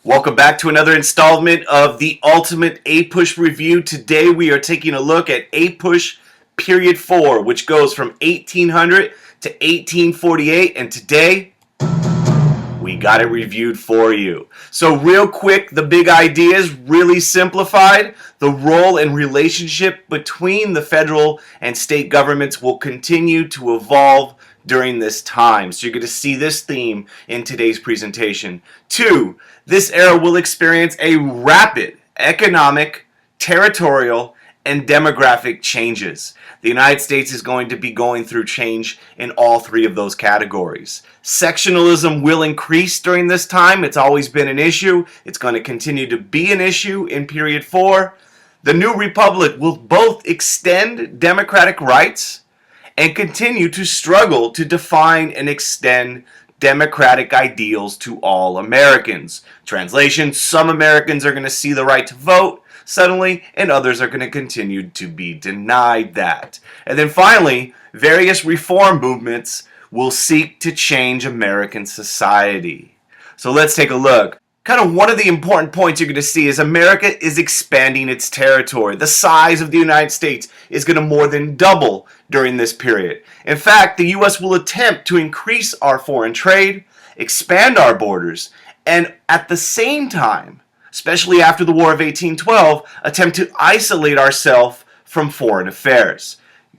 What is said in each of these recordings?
Welcome back to another installment of the Ultimate APUSH Review. Today we are taking a look at APUSH Period 4, which goes from 1800 to 1848, and today we got it reviewed for you. So real quick, the big ideas, really simplified. The role and relationship between the federal and state governments will continue to evolve during this time. So you're going to see this theme in today's presentation. 2, this era will experience a rapid economic, territorial, and demographic changes. The United States is going to be going through change in all three of those categories. Sectionalism will increase during this time. It's always been an issue. It's going to continue to be an issue in period 4. The new republic will both extend democratic rights and continue to struggle to define and extend democratic ideals to all Americans. Translation, some Americans are going to see the right to vote suddenly, and others are going to continue to be denied that. And then finally, various reform movements will seek to change American society. So let's take a look. Kind of one of the important points you're going to see is America is expanding its territory. The size of the United States is going to more than double during this period. In fact, the U.S. will attempt to increase our foreign trade, expand our borders, and at the same time, especially after the War of 1812, attempt to isolate ourselves from foreign affairs.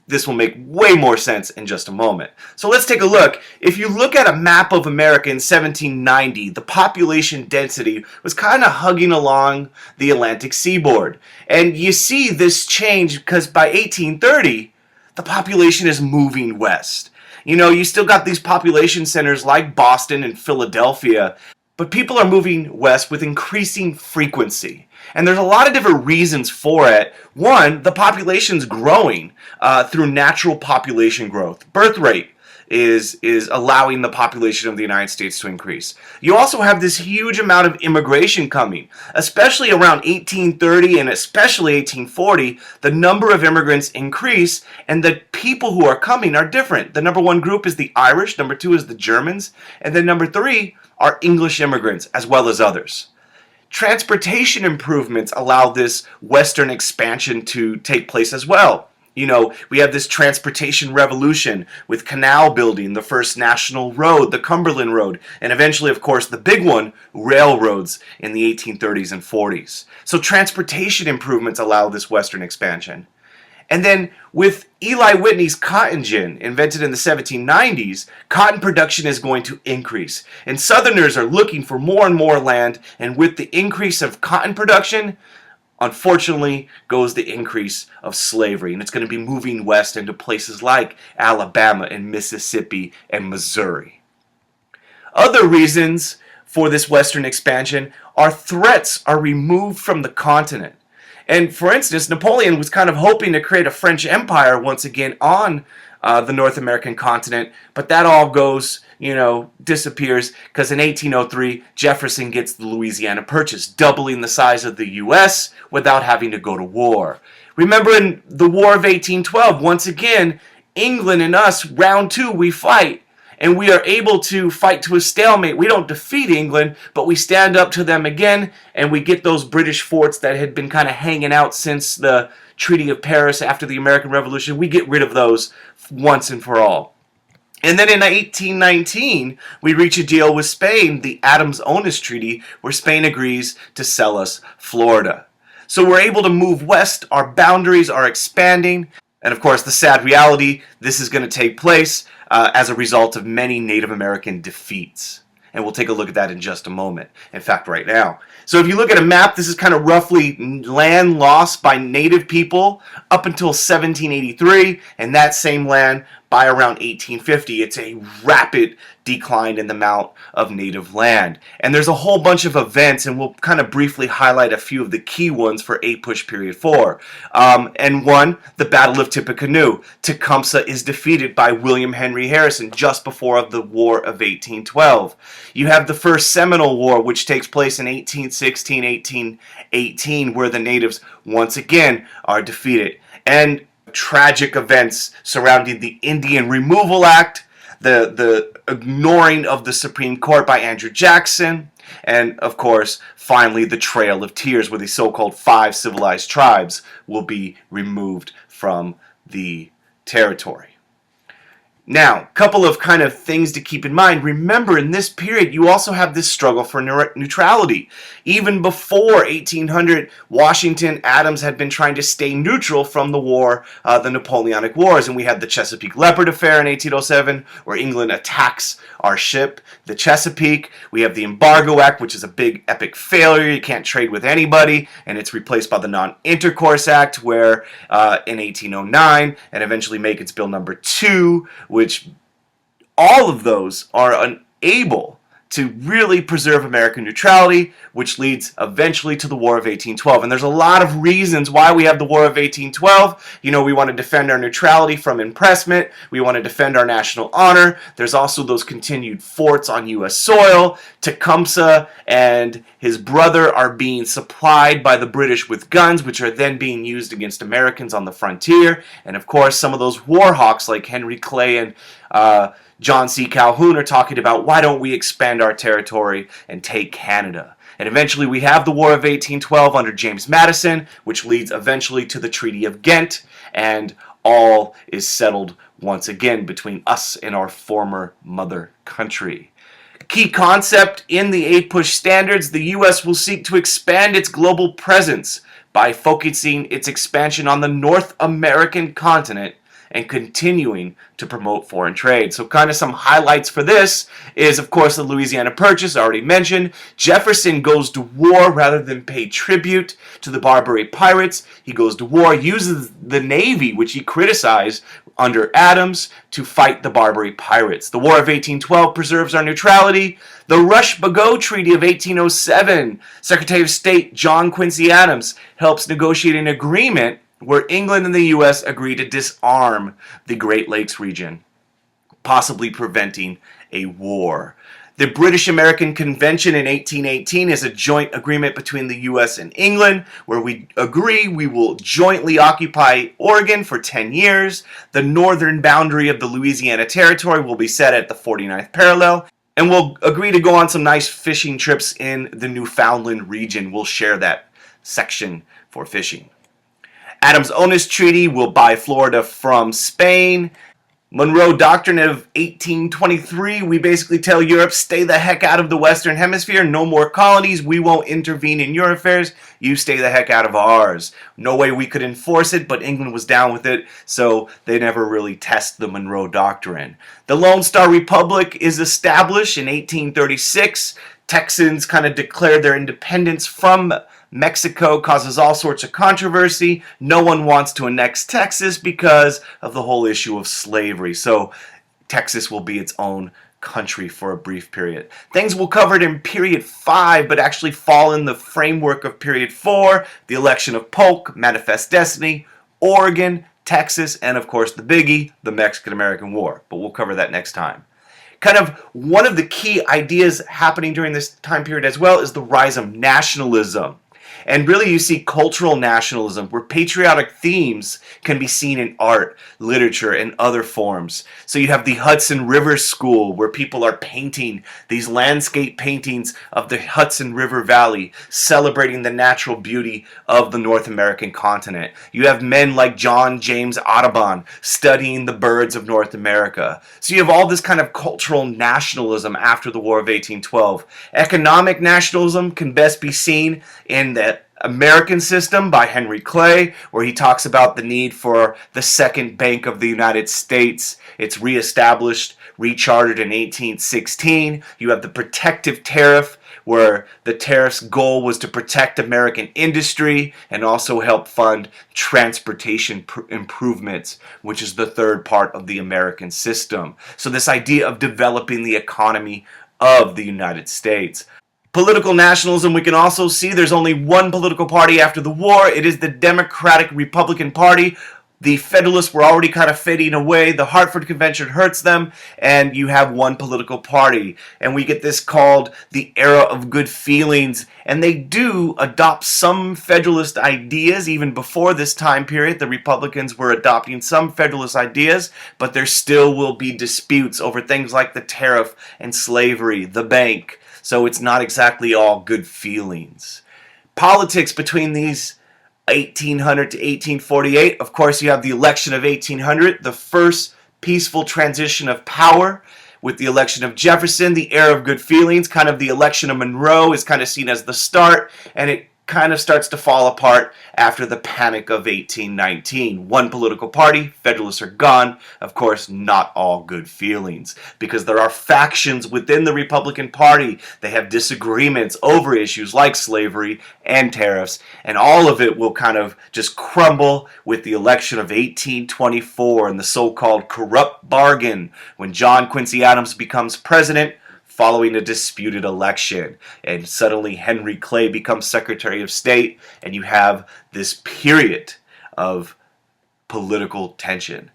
This will make way more sense in just a moment. So let's take a look. If you look at a map of America in 1790, the population density was kind of hugging along the Atlantic seaboard. And you see this change because by 1830, the population is moving west. You know, you still got these population centers like Boston and Philadelphia, but people are moving west with increasing frequency. And there's a lot of different reasons for it. One, the population's growing through natural population growth. Birth rate is allowing the population of the United States to increase. You also have this huge amount of immigration coming, especially around 1830 and especially 1840. The number of immigrants increase, and the people who are coming are different. The number one group is the Irish, number 2 is the Germans, and then number 3 are English immigrants as well as others. Transportation improvements allow this western expansion to take place as well. You know, we have this transportation revolution with canal building, the first national road, the Cumberland Road, and eventually, of course, the big one, railroads in the 1830s and 40s. So transportation improvements allow this western expansion. And then with Eli Whitney's cotton gin, invented in the 1790s, cotton production is going to increase. And Southerners are looking for more and more land, and with the increase of cotton production, unfortunately, goes the increase of slavery. And it's going to be moving west into places like Alabama and Mississippi and Missouri. Other reasons for this western expansion are threats are removed from the continent. And for instance, Napoleon was kind of hoping to create a French empire once again on the North American continent, but that all goes, disappears because in 1803, Jefferson gets the Louisiana Purchase, doubling the size of the U.S. without having to go to war. Remember in the War of 1812, once again, England and us, round 2, we fight. And we are able to fight to a stalemate. We don't defeat England, but we stand up to them again, and we get those British forts that had been kind of hanging out since the Treaty of Paris after the American Revolution. We get rid of those once and for all. And then in 1819, we reach a deal with Spain, the Adams-Onis Treaty, where Spain agrees to sell us Florida. So we're able to move west, our boundaries are expanding, and of course the sad reality, this is going to take place as a result of many Native American defeats. And we'll take a look at that in just a moment. In fact, right now. So if you look at a map, this is kind of roughly land lost by Native people up until 1783, and that same land by around 1850. It's a rapid decline in the amount of native land. And there's a whole bunch of events, and we'll kind of briefly highlight a few of the key ones for APUSH period 4. And one, the Battle of Tippecanoe. Tecumseh is defeated by William Henry Harrison just before the War of 1812. You have the First Seminole War, which takes place in 1816, 1818, where the natives once again are defeated. And tragic events surrounding the Indian Removal Act, the ignoring of the Supreme Court by Andrew Jackson, and of course, finally, the Trail of Tears, where the so-called 5 civilized tribes will be removed from the territory. Now, a couple of kind of things to keep in mind. Remember, in this period, you also have this struggle for neutrality. Even before 1800, Washington, Adams had been trying to stay neutral from the war, the Napoleonic Wars. And we had the Chesapeake Leopard Affair in 1807, where England attacks our ship, the Chesapeake. We have the Embargo Act, which is a big epic failure. You can't trade with anybody. And it's replaced by the Non-Intercourse Act, where in 1809, and eventually make its bill number 2, which all of those are unable to really preserve American neutrality, which leads eventually to the War of 1812. And there's a lot of reasons why we have the War of 1812. You know, we want to defend our neutrality from impressment. We want to defend our national honor. There's also those continued forts on U.S. soil. Tecumseh and his brother are being supplied by the British with guns, which are then being used against Americans on the frontier. And of course, some of those war hawks like Henry Clay and John C. Calhoun are talking about, why don't we expand our territory and take Canada? And eventually we have the War of 1812 under James Madison, which leads eventually to the Treaty of Ghent, and all is settled once again between us and our former mother country. Key concept in the APUSH standards, the U.S. will seek to expand its global presence by focusing its expansion on the North American continent and continuing to promote foreign trade. So kind of some highlights for this is, of course, the Louisiana Purchase, already mentioned. Jefferson goes to war rather than pay tribute to the Barbary pirates. He goes to war, uses the Navy, which he criticized under Adams, to fight the Barbary pirates. The War of 1812 preserves our neutrality. The Rush-Bagot Treaty of 1807, Secretary of State John Quincy Adams helps negotiate an agreement where England and the U.S. agree to disarm the Great Lakes region, possibly preventing a war. The British-American Convention in 1818 is a joint agreement between the U.S. and England, where we agree we will jointly occupy Oregon for 10 years. The northern boundary of the Louisiana Territory will be set at the 49th parallel, and we'll agree to go on some nice fishing trips in the Newfoundland region. We'll share that section for fishing. Adams-Onis Treaty will buy Florida from Spain. Monroe Doctrine of 1823, we basically tell Europe, stay the heck out of the Western Hemisphere, no more colonies, we won't intervene in your affairs, you stay the heck out of ours. No way we could enforce it, but England was down with it, so they never really test the Monroe Doctrine. The Lone Star Republic is established in 1836. Texans kind of declared their independence from Mexico, causes all sorts of controversy. No one wants to annex Texas because of the whole issue of slavery. So Texas will be its own country for a brief period. Things we'll cover in period 5, but actually fall in the framework of period 4, the election of Polk, Manifest Destiny, Oregon, Texas, and of course the biggie, the Mexican-American War. But we'll cover that next time. Kind of one of the key ideas happening during this time period as well is the rise of nationalism. And really you see cultural nationalism where patriotic themes can be seen in art, literature, and other forms. So you have the Hudson River School where people are painting these landscape paintings of the Hudson River Valley, celebrating the natural beauty of the North American continent. You have men like John James Audubon studying the birds of North America. So you have all this kind of cultural nationalism after the War of 1812. Economic nationalism can best be seen in the American System by Henry Clay, where he talks about the need for the Second Bank of the United States. It's reestablished, rechartered in 1816. You have the Protective Tariff, where the tariff's goal was to protect American industry and also help fund transportation improvements, which is the third part of the American system. So this idea of developing the economy of the United States. Political nationalism, we can also see there's only one political party after the war. It is the Democratic Republican Party, The Federalists were already kind of fading away. The Hartford Convention hurts them, and you have one political party. And we get this called the era of good feelings. And they do adopt some Federalist ideas. Even before this time period, the Republicans were adopting some Federalist ideas, but there still will be disputes over things like the tariff and slavery, the bank. So it's not exactly all good feelings. Politics between these 1800 to 1848. Of course, you have the election of 1800, the first peaceful transition of power with the election of Jefferson, the era of good feelings. Kind of the election of Monroe is kind of seen as the start, and it kind of starts to fall apart after the Panic of 1819. One political party, Federalists are gone. Of course, not all good feelings, because there are factions within the Republican Party. They have disagreements over issues like slavery and tariffs, and all of it will kind of just crumble with the election of 1824 and the so-called corrupt bargain when John Quincy Adams becomes president following a disputed election, and suddenly Henry Clay becomes Secretary of State, and you have this period of political tension.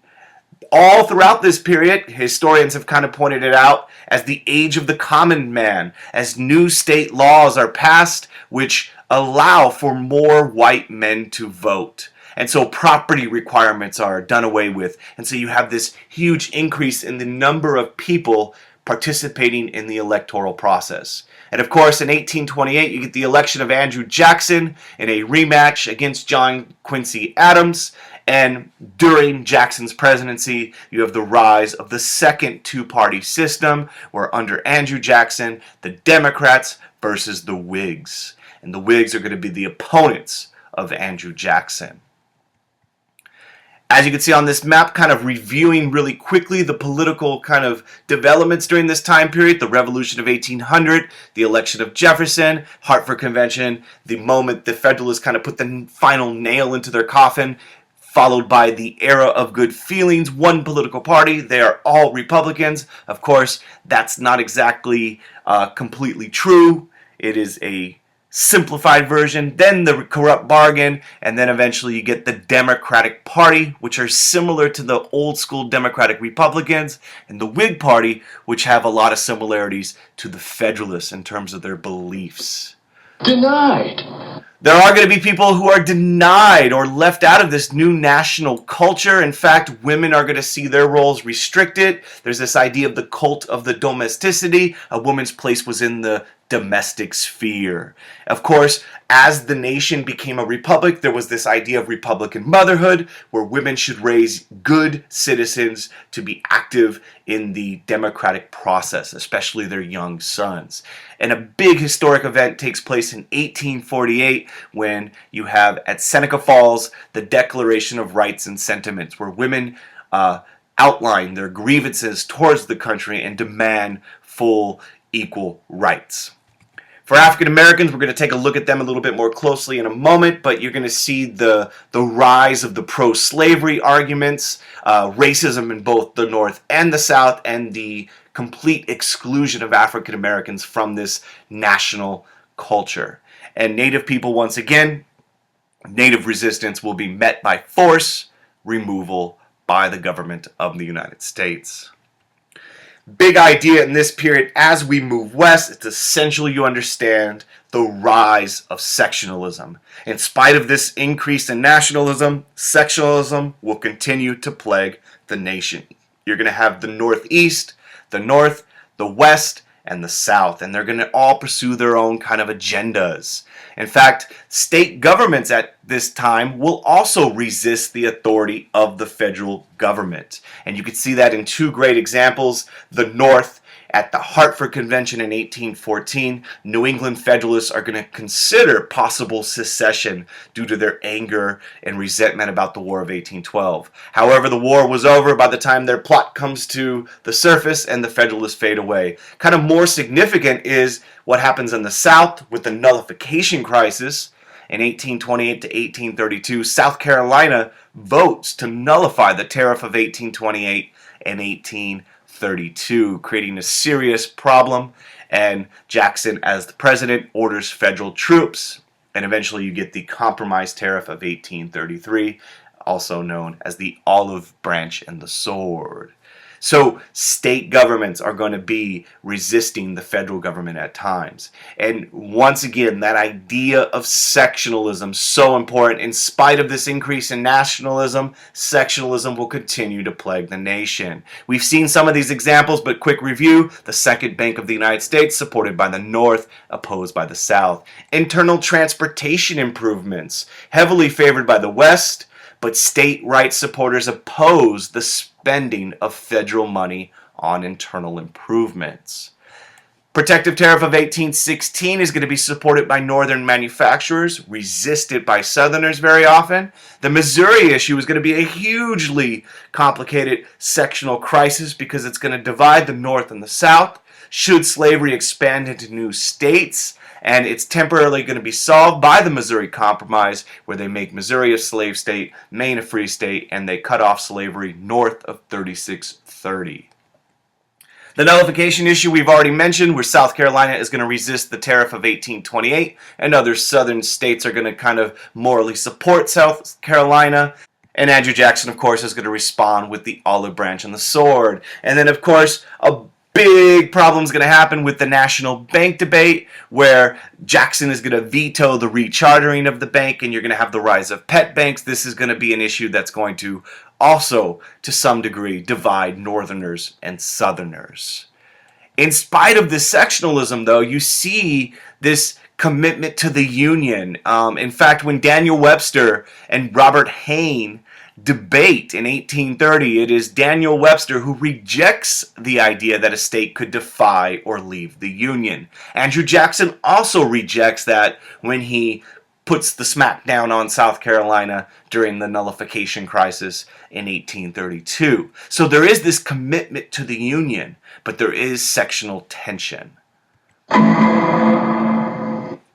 All throughout this period, historians have kind of pointed it out as the age of the common man, as new state laws are passed which allow for more white men to vote. And so property requirements are done away with. And so you have this huge increase in the number of people participating in the electoral process. And of course, in 1828, you get the election of Andrew Jackson in a rematch against John Quincy Adams. And during Jackson's presidency, you have the rise of the second two-party system, where under Andrew Jackson, the Democrats versus the Whigs. And the Whigs are going to be the opponents of Andrew Jackson. As you can see on this map, kind of reviewing really quickly the political kind of developments during this time period, the Revolution of 1800, the election of Jefferson, Hartford Convention, the moment the Federalists kind of put the final nail into their coffin, followed by the era of good feelings, one political party. They are all Republicans. Of course, that's not exactly completely true. It is a simplified version, then the corrupt bargain, and then eventually you get the Democratic Party, which are similar to the old school Democratic Republicans, and the Whig Party, which have a lot of similarities to the Federalists in terms of their beliefs. Denied. There are going to be people who are denied or left out of this new national culture. In fact, women are going to see their roles restricted. There's this idea of the cult of the domesticity. A woman's place was in the domestic sphere. Of course, as the nation became a republic, there was this idea of Republican motherhood, where women should raise good citizens to be active in the democratic process, especially their young sons. And a big historic event takes place in 1848 when you have at Seneca Falls the Declaration of Rights and Sentiments, where women outline their grievances towards the country and demand full equal rights. For African Americans, we're going to take a look at them a little bit more closely in a moment, but you're going to see the rise of the pro-slavery arguments, racism in both the North and the South, and the complete exclusion of African Americans from this national culture. And Native people, once again, Native resistance will be met by force, removal by the government of the United States. Big idea in this period as we move west, it's essential you understand the rise of sectionalism. In spite of this increase in nationalism, sectionalism will continue to plague the nation. You're going to have the Northeast, the North, the West, and the South, and they're going to all pursue their own kind of agendas. In fact, state governments at this time will also resist the authority of the federal government. And you can see that in two great examples. The North, at the Hartford Convention in 1814, New England Federalists are going to consider possible secession due to their anger and resentment about the War of 1812. However, the war was over by the time their plot comes to the surface and the Federalists fade away. Kind of more significant is what happens in the South with the nullification crisis. In 1828 to 1832, South Carolina votes to nullify the Tariff of 1828 and 1832, creating a serious problem, and Jackson, as the president, orders federal troops, and eventually you get the Compromise Tariff of 1833, also known as the olive branch and the sword. So state governments are going to be resisting the federal government at times. And once again, that idea of sectionalism, so important. In spite of this increase in nationalism, sectionalism will continue to plague the nation. We've seen some of these examples, but quick review. The Second Bank of the United States, supported by the North, opposed by the South. Internal transportation improvements, heavily favored by the West, but state rights supporters oppose the spending of federal money on internal improvements. Protective tariff of 1816 is going to be supported by northern manufacturers, resisted by southerners very often. The Missouri issue is going to be a hugely complicated sectional crisis because it's going to divide the North and the South. Should slavery expand into new states? And it's temporarily going to be solved by the Missouri Compromise, where they make Missouri a slave state, Maine a free state, and they cut off slavery north of 3630. The nullification issue we've already mentioned, where South Carolina is going to resist the tariff of 1828, and other southern states are going to kind of morally support South Carolina. And Andrew Jackson, of course, is going to respond with the olive branch and the sword. And then, of course, a big problem is going to happen with the national bank debate, where Jackson is going to veto the rechartering of the bank, and you're going to have the rise of pet banks. This is going to be an issue that's going to also, to some degree, divide Northerners and Southerners. In spite of this sectionalism, though, you see this commitment to the Union. In fact, when Daniel Webster and Robert Hayne debate in 1830, it is Daniel Webster who rejects the idea that a state could defy or leave the Union. Andrew Jackson also rejects that when he puts the smackdown on South Carolina during the nullification crisis in 1832. So there is this commitment to the Union, but there is sectional tension.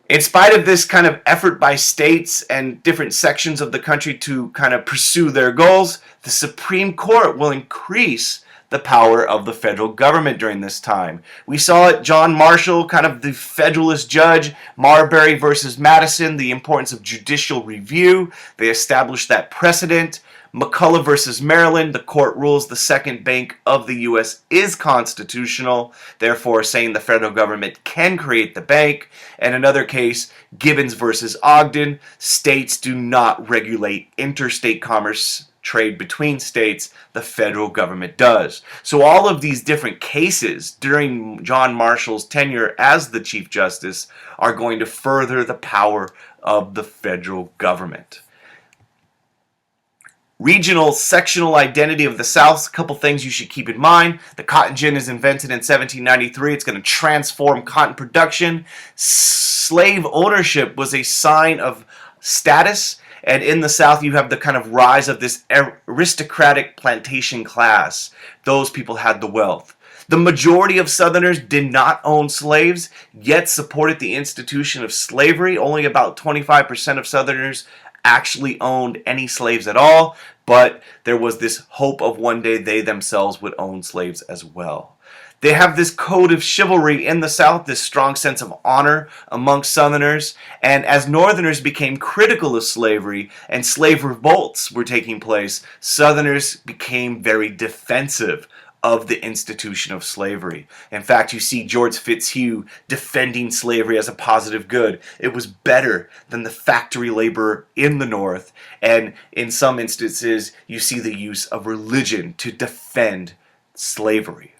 In spite of this kind of effort by states and different sections of the country to kind of pursue their goals, the Supreme Court will increase the power of the federal government during this time. We saw it, John Marshall, kind of the Federalist judge, Marbury versus Madison, the importance of judicial review. They established that precedent. McCulloch versus Maryland, the court rules the Second Bank of the U.S. is constitutional, therefore saying the federal government can create the bank. And another case, Gibbons versus Ogden, states do not regulate interstate commerce, trade between states, the federal government does. So all of these different cases during John Marshall's tenure as the Chief Justice are going to further the power of the federal government. Regional sectional identity of the South, a couple things you should keep in mind. The cotton gin is invented in 1793. It's going to transform cotton production. Slave ownership was a sign of status. And in the South, you have the kind of rise of this aristocratic plantation class. Those people had the wealth. The majority of Southerners did not own slaves, yet supported the institution of slavery. Only about 25% of Southerners actually owned any slaves at all, but there was this hope of one day they themselves would own slaves as well. They have this code of chivalry in the South, this strong sense of honor amongst Southerners, and as Northerners became critical of slavery and slave revolts were taking place, Southerners became very defensive of the institution of slavery. In fact, you see George Fitzhugh defending slavery as a positive good. It was better than the factory labor in the North, and in some instances, you see the use of religion to defend slavery.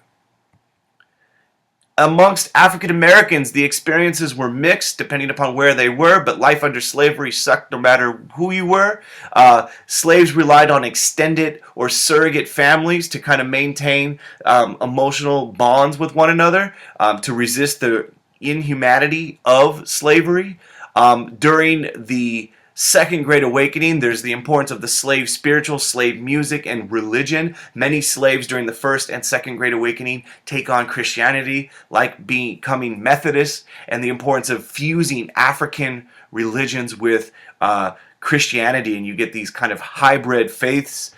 Amongst African Americans, the experiences were mixed depending upon where they were, but life under slavery sucked no matter who you were. Slaves relied on extended or surrogate families to kind of maintain emotional bonds with one another, to resist the inhumanity of slavery. During the Second Great Awakening, there's the importance of the slave spiritual, slave music, and religion. Many slaves during the First and Second Great Awakening take on Christianity, like becoming Methodists, and the importance of fusing African religions with Christianity, and you get these kind of hybrid faiths.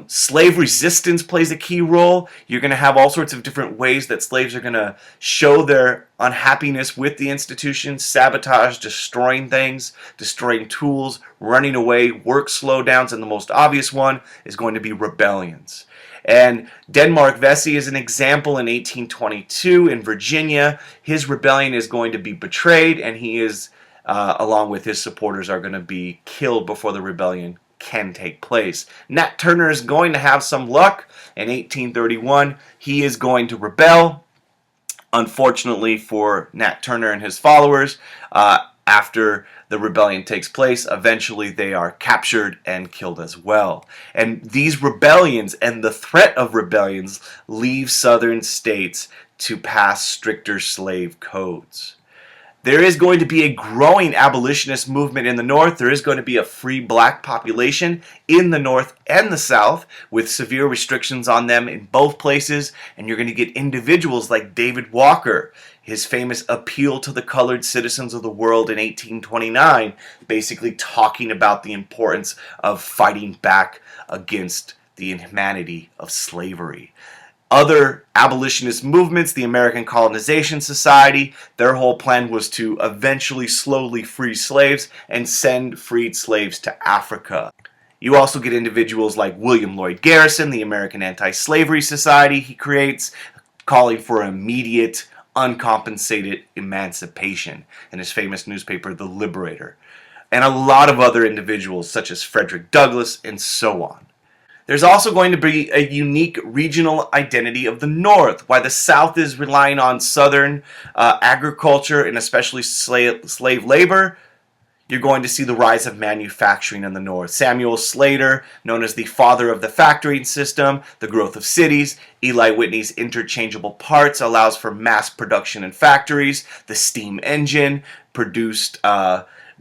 Slave resistance plays a key role. You're going to have all sorts of different ways that slaves are going to show their unhappiness with the institution: sabotage, destroying things, destroying tools, running away, work slowdowns, and the most obvious one is going to be rebellions. And Denmark Vesey is an example in 1822 in Virginia. His rebellion is going to be betrayed, and he is, along with his supporters, are going to be killed before the rebellion can take place. Nat Turner is going to have some luck. In 1831, he is going to rebel. Unfortunately for Nat Turner and his followers, after the rebellion takes place, eventually they are captured and killed as well. And these rebellions and the threat of rebellions leave southern states to pass stricter slave codes. There is going to be a growing abolitionist movement in the North. There is going to be a free black population in the North and the South, with severe restrictions on them in both places. And you're going to get individuals like David Walker, his famous appeal to the colored citizens of the world in 1829, basically talking about the importance of fighting back against the inhumanity of slavery. Other abolitionist movements, the American Colonization Society, their whole plan was to eventually slowly free slaves and send freed slaves to Africa. You also get individuals like William Lloyd Garrison, the American Anti-Slavery Society he creates, calling for immediate, uncompensated emancipation in his famous newspaper, The Liberator. And a lot of other individuals, such as Frederick Douglass, and so on. There's also going to be a unique regional identity of the North. While the South is relying on Southern agriculture and especially slave labor, you're going to see the rise of manufacturing in the North. Samuel Slater, known as the father of the factory system, the growth of cities. Eli Whitney's interchangeable parts allows for mass production in factories. The steam engine,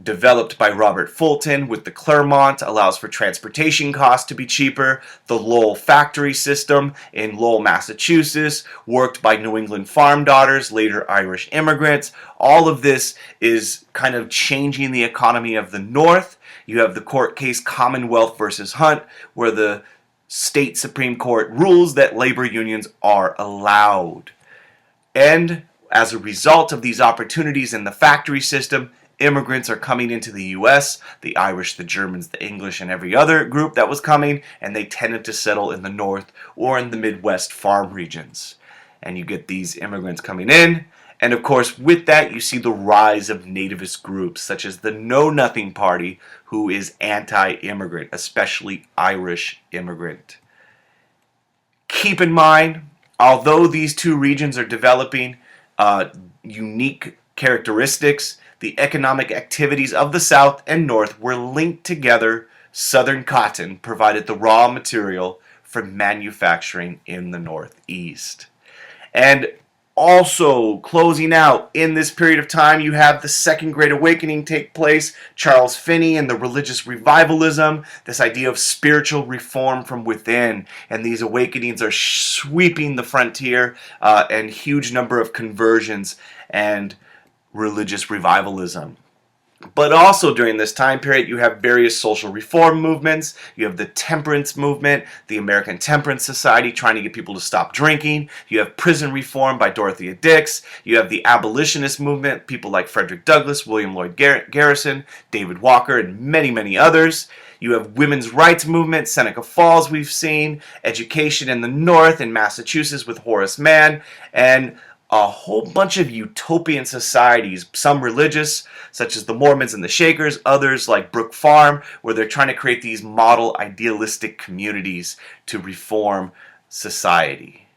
developed by Robert Fulton with the Clermont, allows for transportation costs to be cheaper. The Lowell factory system in Lowell, Massachusetts, worked by New England farm daughters, later Irish immigrants. All of this is kind of changing the economy of the North. You have the court case Commonwealth versus Hunt, where the state Supreme Court rules that labor unions are allowed. And as a result of these opportunities in the factory system, immigrants are coming into the U.S., the Irish, the Germans, the English, and every other group that was coming, and they tended to settle in the North or in the Midwest farm regions. And you get these immigrants coming in, and of course with that you see the rise of nativist groups, such as the Know Nothing Party, who is anti-immigrant, especially Irish immigrant. Keep in mind, although these two regions are developing unique characteristics, the economic activities of the South and North were linked together. Southern cotton provided the raw material for manufacturing in the Northeast. And also, closing out, in this period of time, you have the Second Great Awakening take place, Charles Finney and the religious revivalism, this idea of spiritual reform from within. And these awakenings are sweeping the frontier, and huge number of conversions and religious revivalism. But also during this time period, you have various social reform movements. You have the temperance movement, the American Temperance Society trying to get people to stop drinking. You have prison reform by Dorothea Dix. You have the abolitionist movement, people like Frederick Douglass, William Lloyd Garrison, David Walker, and many, many others. You have women's rights movement, Seneca Falls we've seen, education in the North in Massachusetts with Horace Mann, and a whole bunch of utopian societies, some religious, such as the Mormons and the Shakers, others like Brook Farm, where they're trying to create these model idealistic communities to reform society.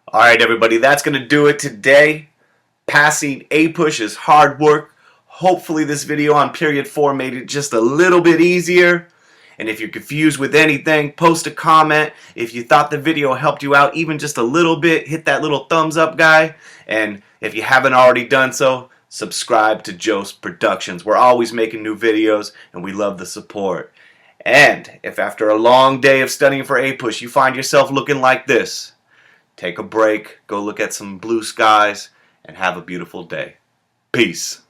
Alright everybody, that's going to do it today. Passing APUSH is hard work. Hopefully this video on period 4 made it just a little bit easier. And if you're confused with anything, post a comment. If you thought the video helped you out even just a little bit, hit that little thumbs up guy. And if you haven't already done so, subscribe to Joe's Productions. We're always making new videos and we love the support. And if after a long day of studying for APUSH you find yourself looking like this, take a break, go look at some blue skies, and have a beautiful day. Peace.